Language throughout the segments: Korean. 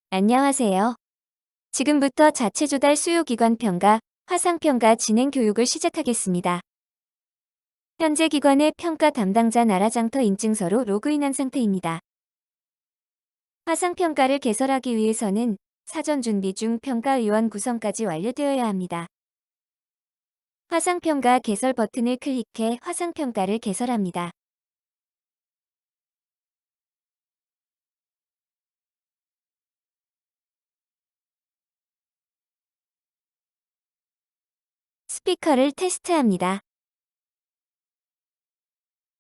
안녕하세요. 지금부터 자체조달 수요기관 평가, 화상평가 진행 교육을 시작하겠습니다. 현재 기관의 평가 담당자 나라장터 인증서로 로그인한 상태입니다. 화상평가를 개설하기 위해서는 사전 준비 중 평가위원 구성까지 완료되어야 합니다. 화상평가 개설 버튼을 클릭해 화상평가를 개설합니다. 스피커를 테스트합니다.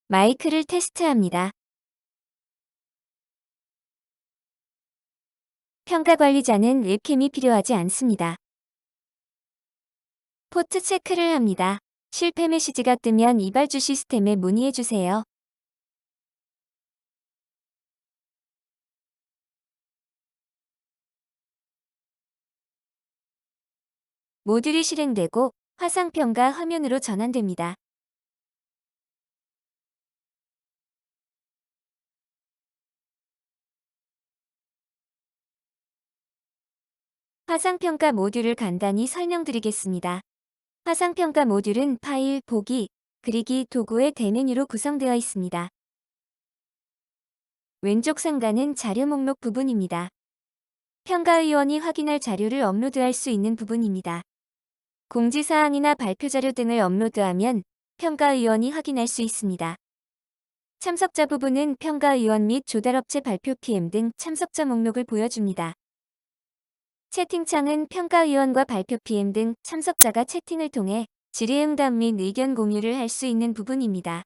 마이크를 테스트합니다. 평가관리자는 웹캠이 필요하지 않습니다. 포트 체크를 합니다. 실패 메시지가 뜨면 이발주 시스템에 문의해주세요. 모듈이 실행되고 화상평가 화면으로 전환됩니다. 화상평가 모듈을 간단히 설명드리겠습니다. 화상평가 모듈은 파일, 보기, 그리기, 도구의 대메뉴로 구성되어 있습니다. 왼쪽 상단은 자료 목록 부분입니다. 평가위원이 확인할 자료를 업로드할 수 있는 부분입니다. 공지사항이나 발표자료 등을 업로드하면 평가위원이 확인할 수 있습니다. 참석자 부분은 평가위원 및 조달업체 발표 PM 등 참석자 목록을 보여줍니다. 채팅창은 평가위원과 발표 PM 등 참석자가 채팅을 통해 질의응답 및 의견 공유를 할 수 있는 부분입니다.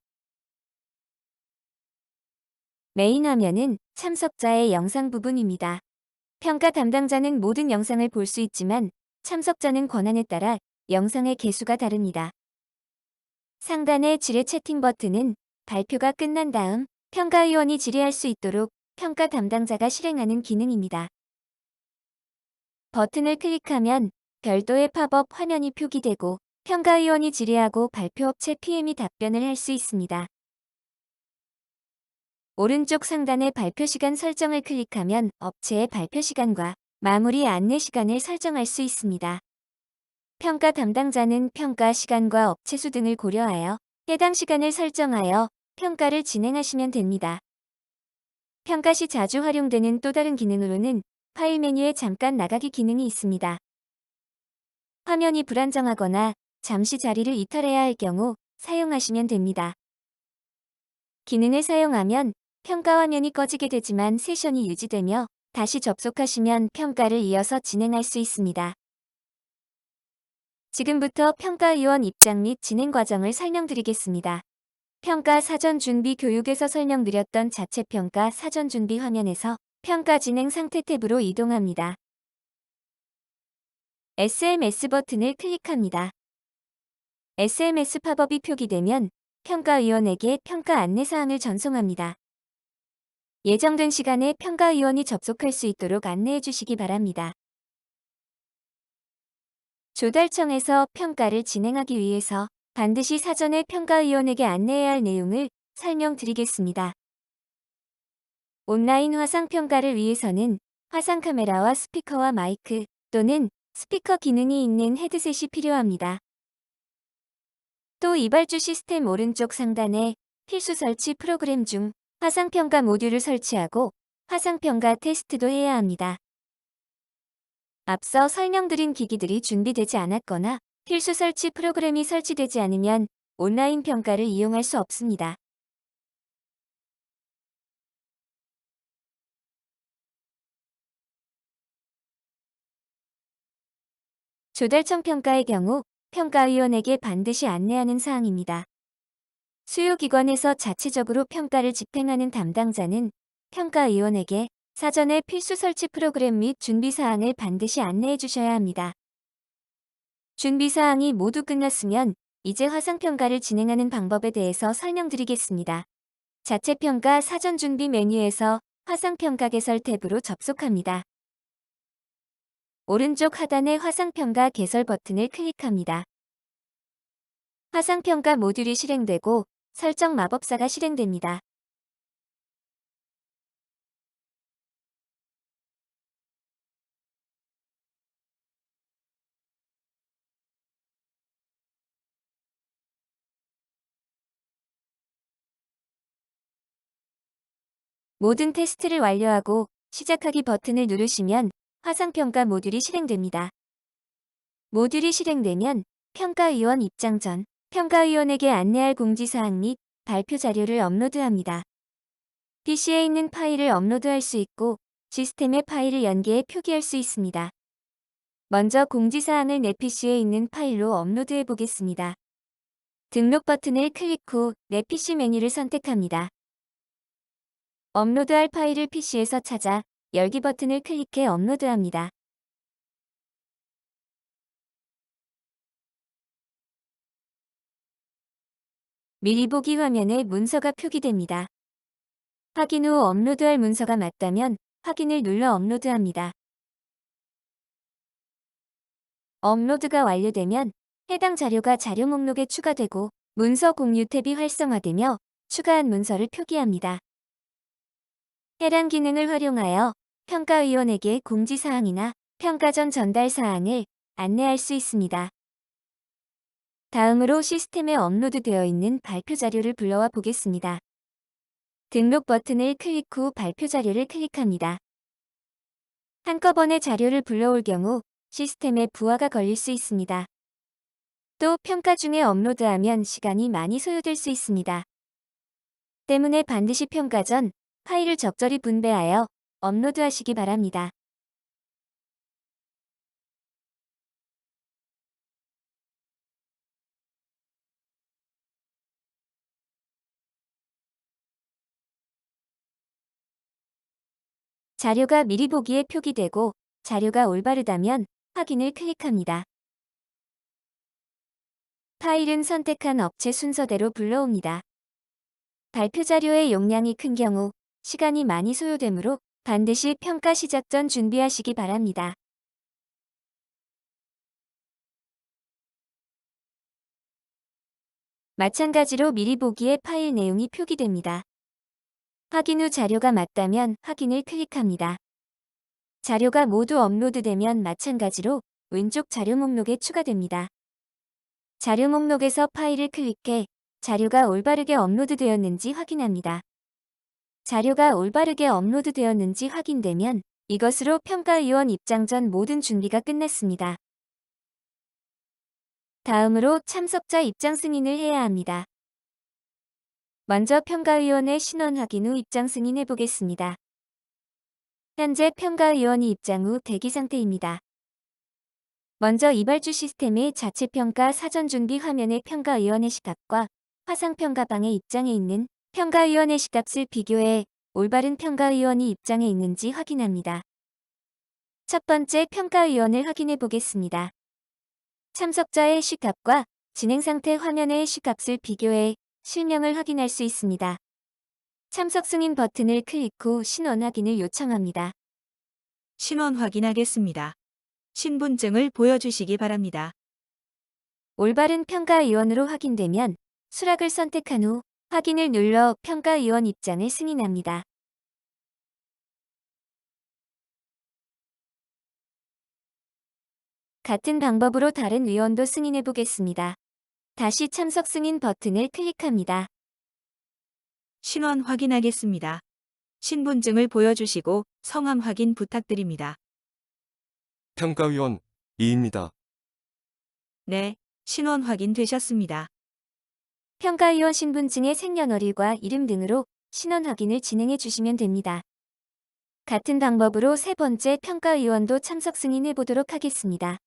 메인 화면은 참석자의 영상 부분입니다. 평가 담당자는 모든 영상을 볼 수 있지만 참석자는 권한에 따라 영상의 개수가 다릅니다. 상단의 질의 채팅 버튼은 발표가 끝난 다음 평가위원이 질의할 수 있도록 평가 담당자가 실행하는 기능입니다. 버튼을 클릭하면 별도의 팝업 화면이 표기되고 평가위원이 질의하고 발표업체 PM이 답변을 할 수 있습니다. 오른쪽 상단의 발표 시간 설정을 클릭하면 업체의 발표 시간과 마무리 안내 시간을 설정할 수 있습니다. 평가 담당자는 평가 시간과 업체 수 등을 고려하여 해당 시간을 설정하여 평가를 진행하시면 됩니다. 평가 시 자주 활용되는 또 다른 기능으로는 파일 메뉴에 잠깐 나가기 기능이 있습니다. 화면이 불안정하거나 잠시 자리를 이탈해야 할 경우 사용하시면 됩니다. 기능을 사용하면 평가 화면이 꺼지게 되지만 세션이 유지되며 다시 접속하시면 평가를 이어서 진행할 수 있습니다. 지금부터 평가위원 입장 및 진행 과정을 설명드리겠습니다. 평가 사전 준비 교육에서 설명드렸던 자체평가 사전 준비 화면에서 평가 진행 상태 탭으로 이동합니다. SMS 버튼을 클릭합니다. SMS 팝업이 표기되면 평가위원에게 평가 안내사항을 전송합니다. 예정된 시간에 평가위원이 접속할 수 있도록 안내해 주시기 바랍니다. 조달청에서 평가를 진행하기 위해서 반드시 사전에 평가위원에게 안내해야 할 내용을 설명드리겠습니다. 온라인 화상평가를 위해서는 화상카메라와 스피커와 마이크 또는 스피커 기능이 있는 헤드셋이 필요합니다. 또 이발주 시스템 오른쪽 상단에 필수 설치 프로그램 중 화상평가 모듈을 설치하고 화상평가 테스트도 해야 합니다. 앞서 설명드린 기기들이 준비되지 않았거나 필수 설치 프로그램이 설치되지 않으면 온라인 평가를 이용할 수 없습니다. 조달청 평가의 경우 평가위원에게 반드시 안내하는 사항입니다. 수요기관에서 자체적으로 평가를 집행하는 담당자는 평가위원에게 사전에 필수 설치 프로그램 및 준비사항을 반드시 안내해 주셔야 합니다. 준비사항이 모두 끝났으면 이제 화상평가를 진행하는 방법에 대해서 설명드리겠습니다. 자체평가 사전 준비 메뉴에서 화상평가 개설 탭으로 접속합니다. 오른쪽 하단의 화상평가 개설 버튼을 클릭합니다. 화상평가 모듈이 실행되고 설정 마법사가 실행됩니다. 모든 테스트를 완료하고 시작하기 버튼을 누르시면 화상평가 모듈이 실행됩니다. 모듈이 실행되면 평가위원 입장 전 평가위원에게 안내할 공지사항 및 발표 자료를 업로드합니다. PC에 있는 파일을 업로드할 수 있고 시스템의 파일을 연계해 표기할 수 있습니다. 먼저 공지사항을 내 PC에 있는 파일로 업로드해 보겠습니다. 등록 버튼을 클릭 후 내 PC 메뉴를 선택합니다. 업로드할 파일을 PC에서 찾아 열기 버튼을 클릭해 업로드합니다. 미리 보기 화면에 문서가 표기됩니다. 확인 후 업로드할 문서가 맞다면 확인을 눌러 업로드합니다. 업로드가 완료되면 해당 자료가 자료 목록에 추가되고 문서 공유 탭이 활성화되며 추가한 문서를 표기합니다. 해당 기능을 활용하여 평가위원에게 공지사항이나 평가 전 전달 사항을 안내할 수 있습니다. 다음으로 시스템에 업로드되어 있는 발표 자료를 불러와 보겠습니다. 등록 버튼을 클릭 후 발표 자료를 클릭합니다. 한꺼번에 자료를 불러올 경우 시스템에 부하가 걸릴 수 있습니다. 또 평가 중에 업로드하면 시간이 많이 소요될 수 있습니다. 때문에 반드시 평가 전 파일을 적절히 분배하여 업로드하시기 바랍니다. 자료가 미리 보기에 표기되고 자료가 올바르다면 확인을 클릭합니다. 파일은 선택한 업체 순서대로 불러옵니다. 발표 자료의 용량이 큰 경우 시간이 많이 소요되므로 반드시 평가 시작 전 준비하시기 바랍니다. 마찬가지로 미리 보기에 파일 내용이 표기됩니다. 확인 후 자료가 맞다면 확인을 클릭합니다. 자료가 모두 업로드되면 마찬가지로 왼쪽 자료 목록에 추가됩니다. 자료 목록에서 파일을 클릭해 자료가 올바르게 업로드되었는지 확인합니다. 자료가 올바르게 업로드되었는지 확인되면 이것으로 평가위원 입장 전 모든 준비가 끝났습니다. 다음으로 참석자 입장 승인을 해야 합니다. 먼저 평가위원의 신원 확인 후 입장 승인해 보겠습니다. 현재 평가위원이 입장 후 대기 상태입니다. 먼저 이발주 시스템의 자체 평가 사전 준비 화면의 평가위원의 시각과 화상평가방의 입장에 있는 평가위원의 시값을 비교해 올바른 평가위원이 입장에 있는지 확인합니다. 첫 번째 평가위원을 확인해 보겠습니다. 참석자의 시값과 진행 상태 화면의 시값을 비교해 실명을 확인할 수 있습니다. 참석 승인 버튼을 클릭 후 신원 확인을 요청합니다. 신원 확인하겠습니다. 신분증을 보여주시기 바랍니다. 올바른 평가위원으로 확인되면 수락을 선택한 후 확인을 눌러 평가위원 입장을 승인합니다. 같은 방법으로 다른 위원도 승인해 보겠습니다. 다시 참석 승인 버튼을 클릭합니다. 신원 확인하겠습니다. 신분증을 보여주시고 성함 확인 부탁드립니다. 평가위원 이입니다. 네, 신원 확인되셨습니다. 평가위원 신분증의 생년월일과 이름 등으로 신원 확인을 진행해 주시면 됩니다. 같은 방법으로 세 번째 평가위원도 참석 승인해 보도록 하겠습니다.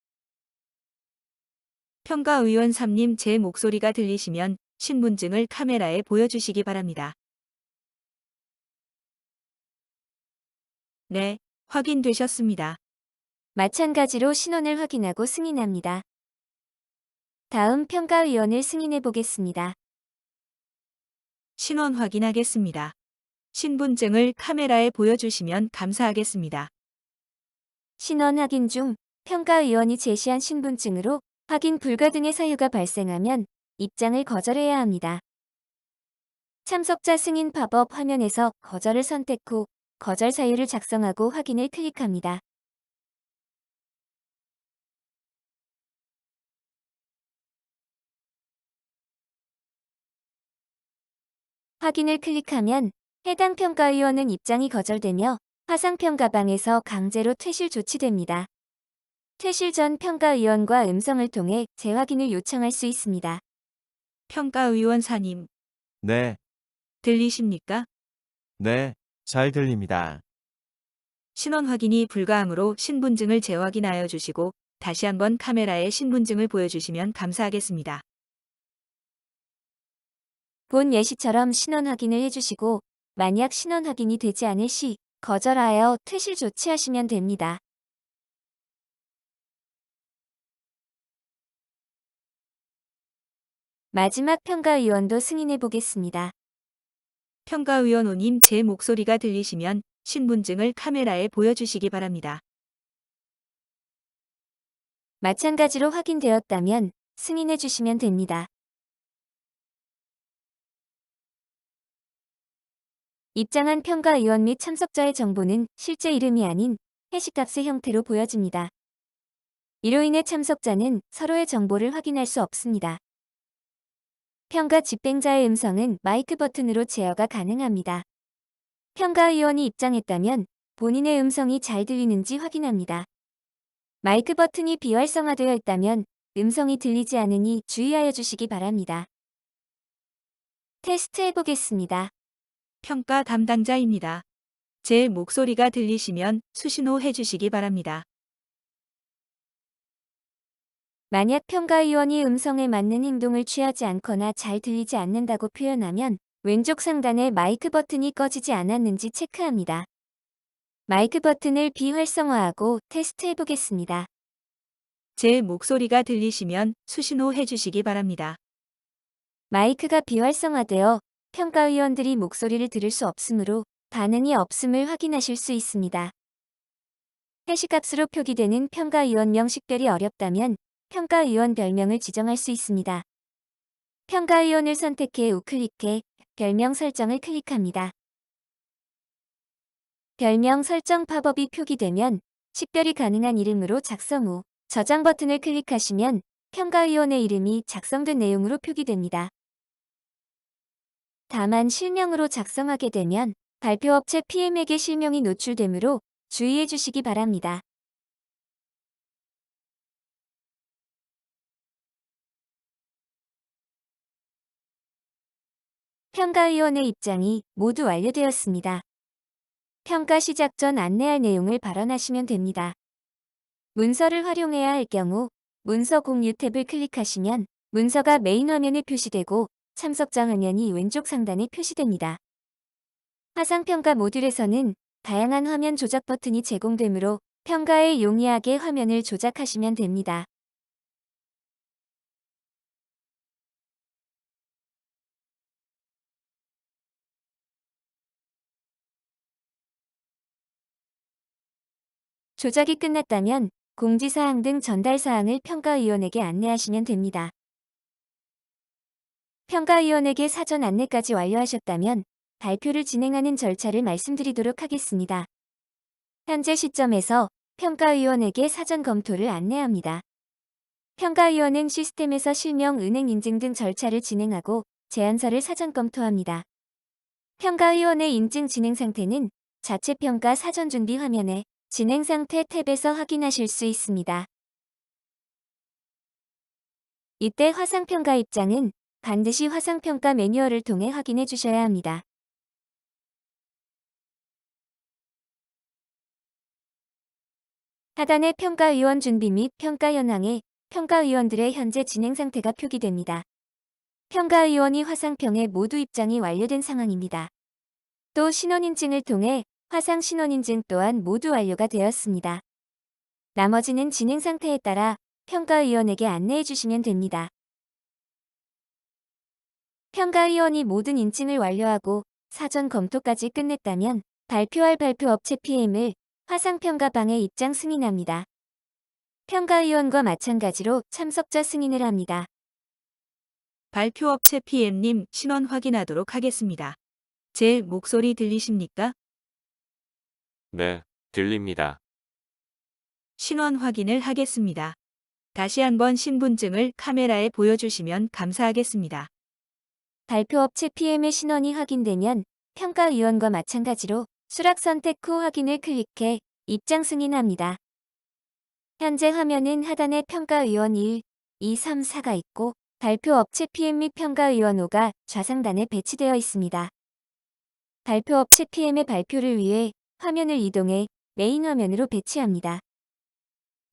평가위원 3님 제 목소리가 들리시면 신분증을 카메라에 보여주시기 바랍니다. 네, 확인되셨습니다. 마찬가지로 신원을 확인하고 승인합니다. 다음 평가위원을 승인해 보겠습니다. 신원 확인하겠습니다. 신분증을 카메라에 보여주시면 감사하겠습니다. 신원 확인 중 평가위원이 제시한 신분증으로 확인 불가 등의 사유가 발생하면 입장을 거절해야 합니다. 참석자 승인 팝업 화면에서 거절을 선택 후 거절 사유를 작성하고 확인을 클릭합니다. 확인을 클릭하면 해당 평가위원은 입장이 거절되며 화상평가방에서 강제로 퇴실 조치됩니다. 퇴실 전 평가위원과 음성을 통해 재확인을 요청할 수 있습니다. 평가위원사님, 네, 들리십니까? 네, 잘 들립니다. 신원 확인이 불가하므로 신분증을 재확인하여 주시고 다시 한번 카메라에 신분증을 보여주시면 감사하겠습니다. 본 예시처럼 신원 확인을 해주시고 만약 신원 확인이 되지 않을 시 거절하여 퇴실 조치하시면 됩니다. 마지막 평가위원도 승인해 보겠습니다. 평가위원 오님 제 목소리가 들리시면 신분증을 카메라에 보여주시기 바랍니다. 마찬가지로 확인되었다면 승인해 주시면 됩니다. 입장한 평가위원 및 참석자의 정보는 실제 이름이 아닌 해시값의 형태로 보여집니다. 이로 인해 참석자는 서로의 정보를 확인할 수 없습니다. 평가 집행자의 음성은 마이크 버튼으로 제어가 가능합니다. 평가위원이 입장했다면 본인의 음성이 잘 들리는지 확인합니다. 마이크 버튼이 비활성화되어 있다면 음성이 들리지 않으니 주의하여 주시기 바랍니다. 테스트 해보겠습니다. 평가 담당자입니다. 제 목소리가 들리시면 수신호 해주시기 바랍니다. 만약 평가위원이 음성에 맞는 행동을 취하지 않거나 잘 들리지 않는다고 표현하면 왼쪽 상단의 마이크 버튼이 꺼지지 않았는지 체크합니다. 마이크 버튼을 비활성화하고 테스트 해보겠습니다. 제 목소리가 들리시면 수신호 해주시기 바랍니다. 마이크가 비활성화되어 평가위원들이 목소리를 들을 수 없으므로 반응이 없음을 확인하실 수 있습니다. 해시값으로 표기되는 평가위원명 식별이 어렵다면 평가위원 별명을 지정할 수 있습니다. 평가위원을 선택해 우클릭해 별명 설정을 클릭합니다. 별명 설정 팝업이 표기되면 식별이 가능한 이름으로 작성 후 저장 버튼을 클릭하시면 평가위원의 이름이 작성된 내용으로 표기됩니다. 다만 실명으로 작성하게 되면 발표업체 PM에게 실명이 노출되므로 주의해 주시기 바랍니다. 평가위원의 입장이 모두 완료되었습니다. 평가 시작 전 안내할 내용을 발언하시면 됩니다. 문서를 활용해야 할 경우 문서 공유 탭을 클릭하시면 문서가 메인 화면에 표시되고 참석자 화면이 왼쪽 상단에 표시됩니다. 화상평가 모듈에서는 다양한 화면 조작 버튼이 제공되므로 평가에 용이하게 화면을 조작하시면 됩니다. 조작이 끝났다면 공지사항 등 전달사항을 평가위원에게 안내하시면 됩니다. 평가위원에게 사전 안내까지 완료하셨다면 발표를 진행하는 절차를 말씀드리도록 하겠습니다. 현재 시점에서 평가위원에게 사전 검토를 안내합니다. 평가위원은 시스템에서 실명, 은행 인증 등 절차를 진행하고 제안서를 사전 검토합니다. 평가위원의 인증 진행 상태는 자체 평가 사전 준비 화면에 진행 상태 탭에서 확인하실 수 있습니다. 이때 화상평가 입장은 반드시 화상평가 매뉴얼을 통해 확인해 주셔야 합니다. 하단의 평가위원 준비 및 평가 현황에 평가위원들의 현재 진행 상태가 표기됩니다. 평가위원이 화상평에 모두 입장이 완료된 상황입니다. 또 신원인증을 통해 화상 신원인증 또한 모두 완료가 되었습니다. 나머지는 진행 상태에 따라 평가위원에게 안내해 주시면 됩니다. 평가위원이 모든 인증을 완료하고 사전 검토까지 끝냈다면 발표할 발표업체 PM을 화상평가방에 입장 승인합니다. 평가위원과 마찬가지로 참석자 승인을 합니다. 발표업체 PM님 신원 확인하도록 하겠습니다. 제 목소리 들리십니까? 네, 들립니다. 신원 확인을 하겠습니다. 다시 한번 신분증을 카메라에 보여주시면 감사하겠습니다. 발표업체 PM의 신원이 확인되면 평가위원과 마찬가지로 수락 선택 후 확인을 클릭해 입장 승인합니다. 현재 화면은 하단에 평가위원 1, 2, 3, 4가 있고 발표 업체 PM 및 평가위원 5가 좌상단에 배치되어 있습니다. 발표 업체 PM의 발표를 위해 화면을 이동해 메인 화면으로 배치합니다.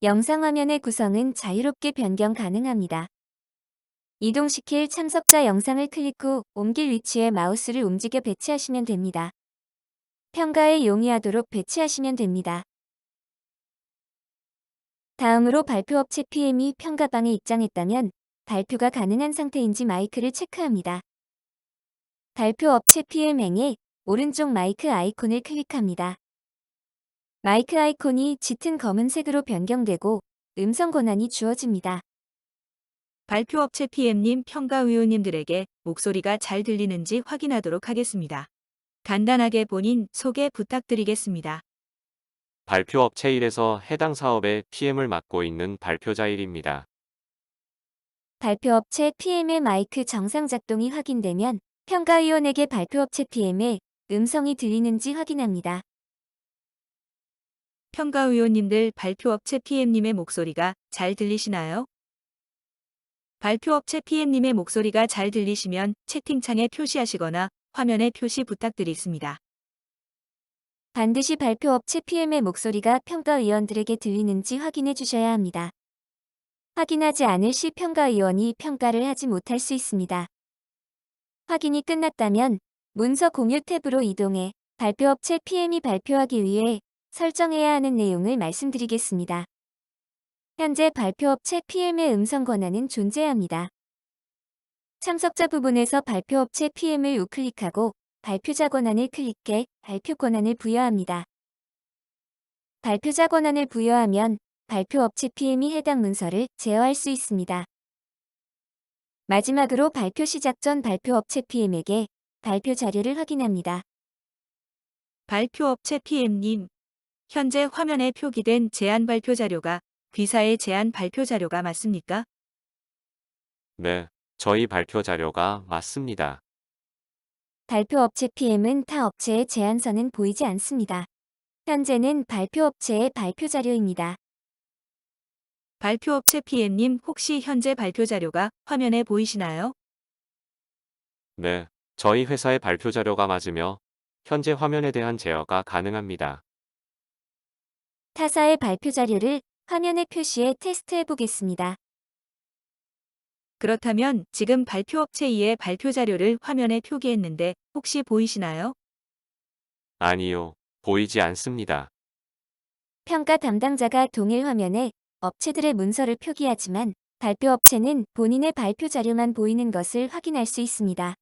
영상 화면의 구성은 자유롭게 변경 가능합니다. 이동시킬 참석자 영상을 클릭 후 옮길 위치에 마우스를 움직여 배치하시면 됩니다. 평가에 용이하도록 배치하시면 됩니다. 다음으로 발표업체 PM이 평가방에 입장했다면 발표가 가능한 상태인지 마이크를 체크합니다. 발표업체 PM행에 오른쪽 마이크 아이콘을 클릭합니다. 마이크 아이콘이 짙은 검은색으로 변경되고 음성 권한이 주어집니다. 발표업체 PM님 평가위원님들에게 목소리가 잘 들리는지 확인하도록 하겠습니다. 간단하게 본인 소개 부탁드리겠습니다. 발표업체 1에서 해당 사업의 PM을 맡고 있는 발표자 1입니다. 발표업체 PM의 마이크 정상 작동이 확인되면 평가위원에게 발표업체 PM의 음성이 들리는지 확인합니다. 평가위원님들 발표업체 PM님의 목소리가 잘 들리시나요? 발표업체 PM님의 목소리가 잘 들리시면 채팅창에 표시하시거나 화면에 표시 부탁드리겠습니다. 반드시 발표업체 PM의 목소리가 평가위원들에게 들리는지 확인해 주셔야 합니다. 확인하지 않을 시 평가위원이 평가를 하지 못할 수 있습니다. 확인이 끝났다면 문서 공유 탭으로 이동해 발표업체 PM이 발표하기 위해 설정해야 하는 내용을 말씀드리겠습니다. 현재 발표업체 PM의 음성 권한은 존재합니다. 참석자 부분에서 발표업체 PM을 우클릭하고 발표자 권한을 클릭해 발표 권한을 부여합니다. 발표자 권한을 부여하면 발표업체 PM이 해당 문서를 제어할 수 있습니다. 마지막으로 발표 시작 전 발표업체 PM에게 발표 자료를 확인합니다. 발표업체 PM님, 현재 화면에 표기된 제안 발표 자료가 귀사의 제안 발표 자료가 맞습니까? 네, 저희 발표 자료가 맞습니다. 발표업체 PM은 타 업체의 제안서는 보이지 않습니다. 현재는 발표업체의 발표 자료입니다. 발표업체 PM님 혹시 현재 발표 자료가 화면에 보이시나요? 네, 저희 회사의 발표 자료가 맞으며 현재 화면에 대한 제어가 가능합니다. 타사의 발표 자료를 화면에 표시해 테스트해 보겠습니다. 그렇다면 지금 발표업체 2의 발표 자료를 화면에 표기했는데 혹시 보이시나요? 아니요, 보이지 않습니다. 평가 담당자가 동일 화면에 업체들의 문서를 표기하지만 발표업체는 본인의 발표 자료만 보이는 것을 확인할 수 있습니다.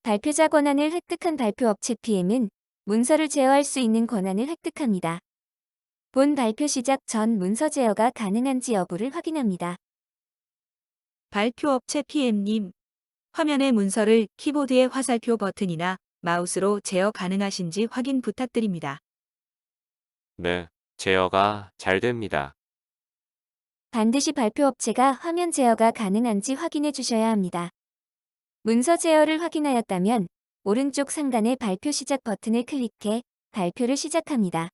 발표자 권한을 획득한 발표업체 PM은 문서를 제어할 수 있는 권한을 획득합니다. 본 발표 시작 전 문서 제어가 가능한지 여부를 확인합니다. 발표업체 PM님, 화면의 문서를 키보드의 화살표 버튼이나 마우스로 제어 가능하신지 확인 부탁드립니다. 네, 제어가 잘 됩니다. 반드시 발표업체가 화면 제어가 가능한지 확인해 주셔야 합니다. 문서 제어를 확인하였다면 오른쪽 상단의 발표 시작 버튼을 클릭해 발표를 시작합니다.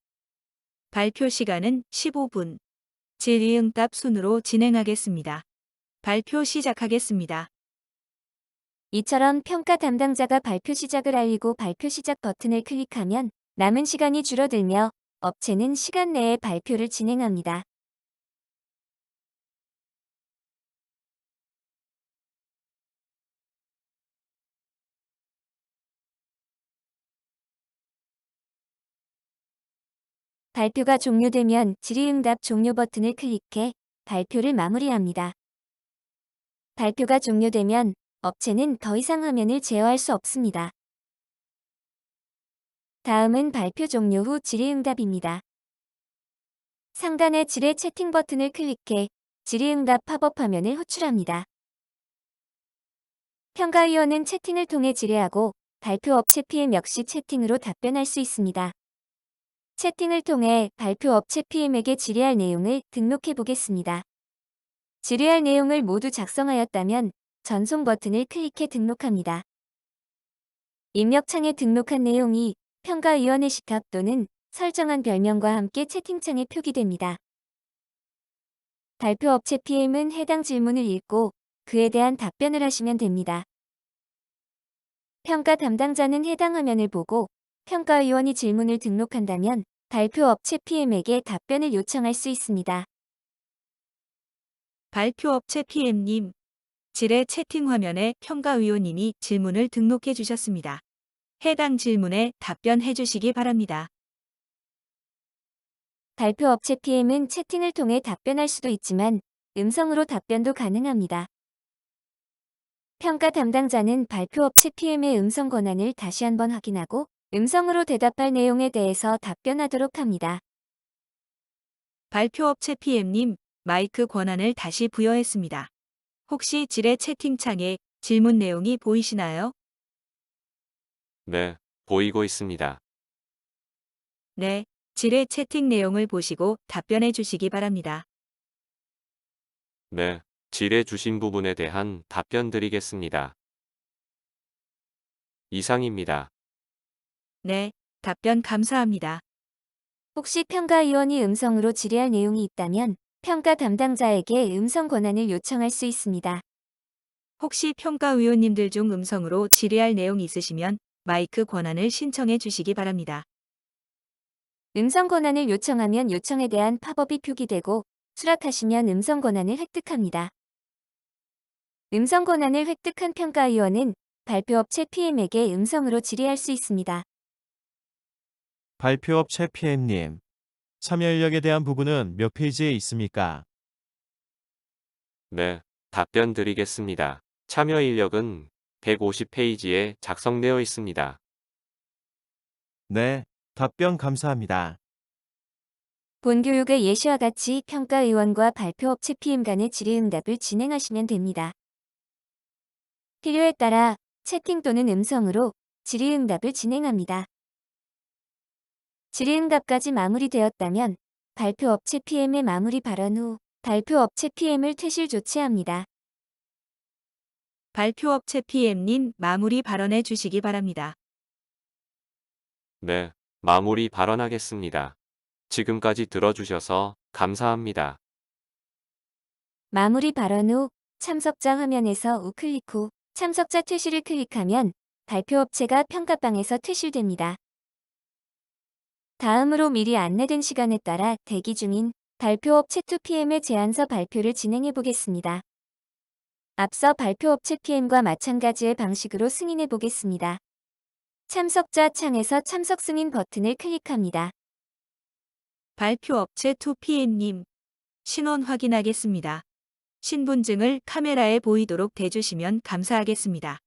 발표 시간은 15분. 질의응답 순으로 진행하겠습니다. 발표 시작하겠습니다. 이처럼 평가 담당자가 발표 시작을 알리고 발표 시작 버튼을 클릭하면 남은 시간이 줄어들며 업체는 시간 내에 발표를 진행합니다. 발표가 종료되면 질의응답 종료 버튼을 클릭해 발표를 마무리합니다. 발표가 종료되면 업체는 더 이상 화면을 제어할 수 없습니다. 다음은 발표 종료 후 질의응답입니다. 상단의 질의 채팅 버튼을 클릭해 질의응답 팝업 화면을 호출합니다. 평가위원은 채팅을 통해 질의하고 발표업체 PM 역시 채팅으로 답변할 수 있습니다. 채팅을 통해 발표업체 PM에게 질의할 내용을 등록해 보겠습니다. 질의할 내용을 모두 작성하였다면 전송 버튼을 클릭해 등록합니다. 입력창에 등록한 내용이 평가위원회 시탑 또는 설정한 별명과 함께 채팅창에 표기됩니다. 발표업체 PM은 해당 질문을 읽고 그에 대한 답변을 하시면 됩니다. 평가 담당자는 해당 화면을 보고 평가위원이 질문을 등록한다면 발표업체 PM에게 답변을 요청할 수 있습니다. 발표업체 PM님, 질의 채팅 화면에 평가위원님이 질문을 등록해 주셨습니다. 해당 질문에 답변해 주시기 바랍니다. 발표업체 PM은 채팅을 통해 답변할 수도 있지만 음성으로 답변도 가능합니다. 평가 담당자는 발표업체 PM의 음성 권한을 다시 한번 확인하고 음성으로 대답할 내용에 대해서 답변하도록 합니다. 발표업체 PM님, 마이크 권한을 다시 부여했습니다. 혹시 질의 채팅창에 질문 내용이 보이시나요? 네, 보이고 있습니다. 네, 질의 채팅 내용을 보시고 답변해 주시기 바랍니다. 네, 질의 주신 부분에 대한 답변 드리겠습니다. 이상입니다. 네, 답변 감사합니다. 혹시 평가위원이 음성으로 질의할 내용이 있다면 평가 담당자에게 음성 권한을 요청할 수 있습니다. 혹시 평가위원님들 중 음성으로 질의할 내용이 있으시면 마이크 권한을 신청해 주시기 바랍니다. 음성 권한을 요청하면 요청에 대한 팝업이 표기되고 수락하시면 음성 권한을 획득합니다. 음성 권한을 획득한 평가위원은 발표업체 PM에게 음성으로 질의할 수 있습니다. 발표업체 PM님, 참여 인력에 대한 부분은 몇 페이지에 있습니까? 네, 답변 드리겠습니다. 참여 인력은 150페이지에 작성되어 있습니다. 네, 답변 감사합니다. 본교육의 예시와 같이 평가위원과 발표업체 PM 간의 질의응답을 진행하시면 됩니다. 필요에 따라 채팅 또는 음성으로 질의응답을 진행합니다. 질의응답까지 마무리되었다면 발표업체 PM의 마무리 발언 후 발표업체 PM을 퇴실 조치합니다. 발표업체 PM님 마무리 발언해 주시기 바랍니다. 네, 마무리 발언하겠습니다. 지금까지 들어주셔서 감사합니다. 마무리 발언 후 참석자 화면에서 우클릭 후 참석자 퇴실을 클릭하면 발표업체가 평가방에서 퇴실됩니다. 다음으로 미리 안내된 시간에 따라 대기 중인 발표업체 2PM의 제안서 발표를 진행해 보겠습니다. 앞서 발표업체 PM과 마찬가지의 방식으로 승인해 보겠습니다. 참석자 창에서 참석 승인 버튼을 클릭합니다. 발표업체 2PM님, 신원 확인하겠습니다. 신분증을 카메라에 보이도록 대주시면 감사하겠습니다.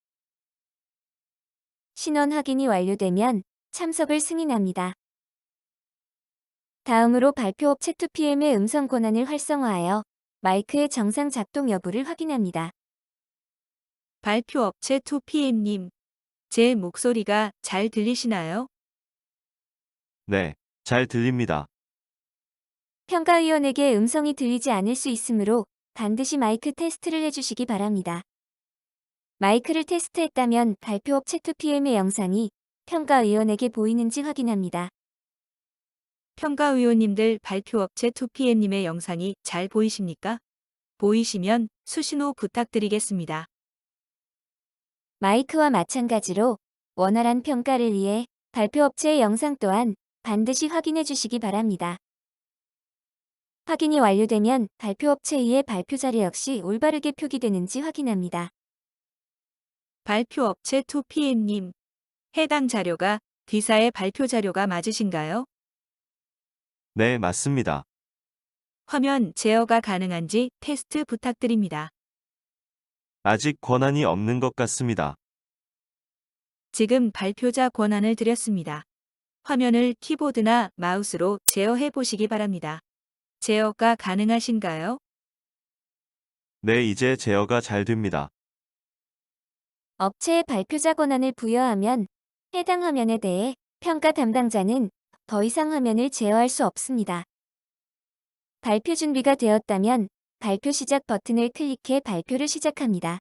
신원 확인이 완료되면 참석을 승인합니다. 다음으로 발표업체 2PM의 음성 권한을 활성화하여 마이크의 정상 작동 여부를 확인합니다. 발표업체 2PM님, 제 목소리가 잘 들리시나요? 네, 잘 들립니다. 평가위원에게 음성이 들리지 않을 수 있으므로 반드시 마이크 테스트를 해주시기 바랍니다. 마이크를 테스트했다면 발표업체 2PM의 영상이 평가위원에게 보이는지 확인합니다. 평가위원님들 발표업체 2PM님의 영상이 잘 보이십니까? 보이시면 수신호 부탁드리겠습니다. 마이크와 마찬가지로 원활한 평가를 위해 발표업체의 영상 또한 반드시 확인해 주시기 바랍니다. 확인이 완료되면 발표업체의 발표 자료 역시 올바르게 표기되는지 확인합니다. 발표업체 2PM님, 해당 자료가 D사의 발표 자료가 맞으신가요? 네, 맞습니다. 화면 제어가 가능한지 테스트 부탁드립니다. 아직 권한이 없는 것 같습니다. 지금 발표자 권한을 드렸습니다. 화면을 키보드나 마우스로 제어해 보시기 바랍니다. 제어가 가능하신가요? 네, 이제 제어가 잘 됩니다. 업체의 발표자 권한을 부여하면 해당 화면에 대해 평가 담당자는 더 이상 화면을 제어할 수 없습니다. 발표 준비가 되었다면 발표 시작 버튼을 클릭해 발표를 시작합니다.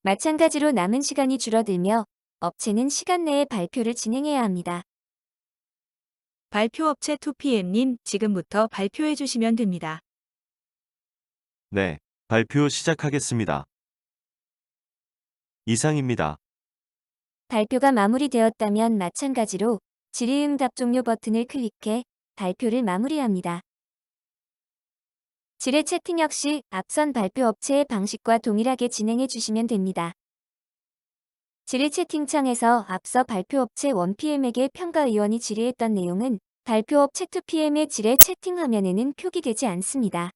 마찬가지로 남은 시간이 줄어들며 업체는 시간 내에 발표를 진행해야 합니다. 발표업체 2PM님, 지금부터 발표해 주시면 됩니다. 네, 발표 시작하겠습니다. 이상입니다. 발표가 마무리되었다면 마찬가지로 질의응답 종료 버튼을 클릭해 발표를 마무리합니다. 질의 채팅 역시 앞선 발표 업체의 방식과 동일하게 진행해 주시면 됩니다. 질의 채팅창에서 앞서 발표 업체 1PM에게 평가위원이 질의했던 내용은 발표 업체 2PM의 질의 채팅 화면에는 표기되지 않습니다.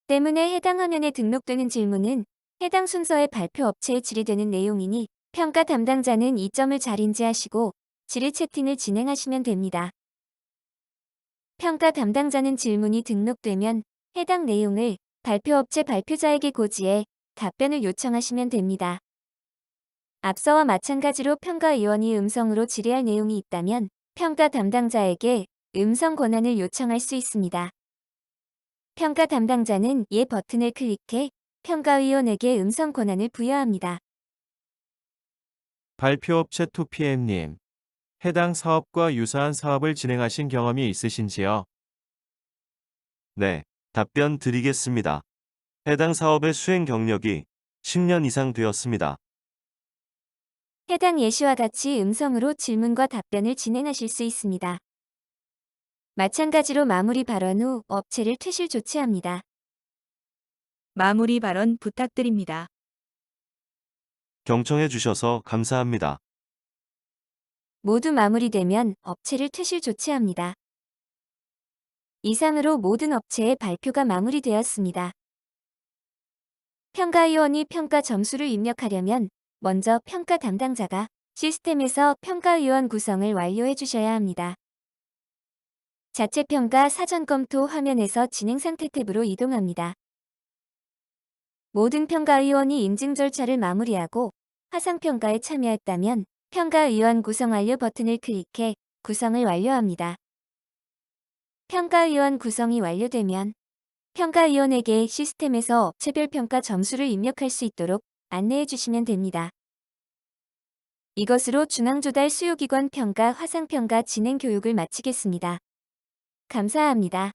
때문에 해당 화면에 등록되는 질문은 해당 순서의 발표 업체에 질의되는 내용이니 평가 담당자는 이 점을 잘 인지하시고 질의 채팅을 진행하시면 됩니다. 평가 담당자는 질문이 등록되면 해당 내용을 발표업체 발표자에게 고지해 답변을 요청하시면 됩니다. 앞서와 마찬가지로 평가위원이 음성으로 질의할 내용이 있다면 평가 담당자에게 음성 권한을 요청할 수 있습니다. 평가 담당자는 예 버튼을 클릭해 평가위원에게 음성 권한을 부여합니다. 발표업체 2PM님, 해당 사업과 유사한 사업을 진행하신 경험이 있으신지요? 네, 답변 드리겠습니다. 해당 사업의 수행 경력이 10년 이상 되었습니다. 해당 예시와 같이 음성으로 질문과 답변을 진행하실 수 있습니다. 마찬가지로 마무리 발언 후 업체를 퇴실 조치합니다. 마무리 발언 부탁드립니다. 경청해 주셔서 감사합니다. 모두 마무리되면 업체를 퇴실 조치합니다. 이상으로 모든 업체의 발표가 마무리되었습니다. 평가위원이 평가 점수를 입력하려면 먼저 평가 담당자가 시스템에서 평가위원 구성을 완료해 주셔야 합니다. 자체 평가 사전 검토 화면에서 진행 상태 탭으로 이동합니다. 모든 평가위원이 인증 절차를 마무리하고 화상평가에 참여했다면 평가위원 구성 완료 버튼을 클릭해 구성을 완료합니다. 평가위원 구성이 완료되면 평가위원에게 시스템에서 업체별 평가 점수를 입력할 수 있도록 안내해 주시면 됩니다. 이것으로 중앙조달 수요기관 평가 화상평가 진행 교육을 마치겠습니다. 감사합니다.